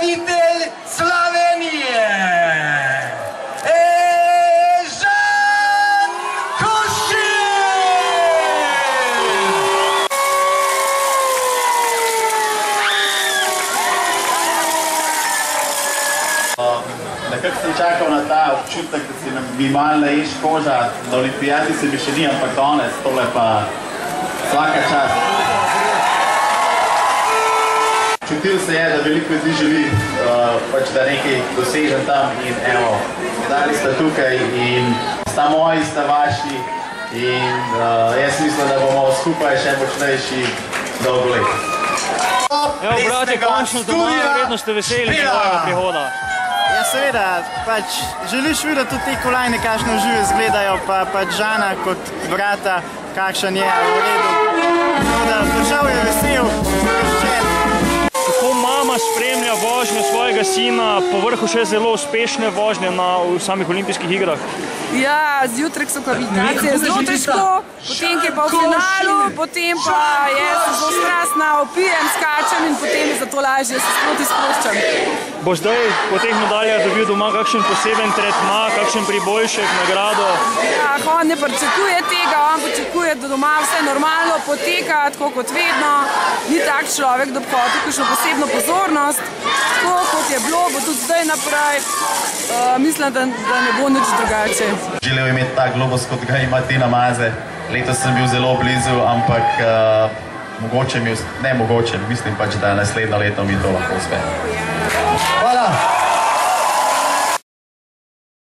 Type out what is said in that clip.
predstavitelj Slovenije, Ežan Košir! Nekako sem čakal na ta občutek, da si mi malo naješ koža. Na olimpijadi se mi še ni, ampak danes, tole pa vsaka čast. Čutil se je, da veliko ljudi želi, da nekaj dosežem tam in evo, dali sta tukaj in sta moji, sta vaši in jaz mislim, da bomo skupaj še močnejši dolgo let. Evo, brate, končno doma, vredno ste veseli svojega prihoda. Ja, seveda, pač želiš videti tudi te kolajne, kakšno žive izgledajo, pa pač Žana kot brata, kakšen je v redu. Tako da prišel je vesel, sproščen. Kako mama spremlja vožnjo svojega sina, povrhu še zelo uspešne vožnje na samih olimpijskih igrah? Ja, zjutraj so kvalifikacije zelo težko, potem je pa v finalu, potem pa je zelo strastna, opijem, skačem in potem je zato lažje, se sproti sproščam. Bo zdaj po teh medaljah dobil doma kakšen poseben tretma, kakšen priboljšek, nagrado? Ja, on ne pričakuje tega, on pričakuje, da doma vse normalno poteka, tako kot vedno. Ni tak človek, da bi hotel kakšno posebno pozornost. Tako kot je bilo, bo tudi zdaj naprej. Mislim, da ne bo nič drugače. Želel imeti tak globus, kot ga ima Tina Maze. Letos sem bil zelo blizu, ampak mogoče mi, ne mogoče, mislim pač, da naslednjo leto mi to lahko uspe. Hvala.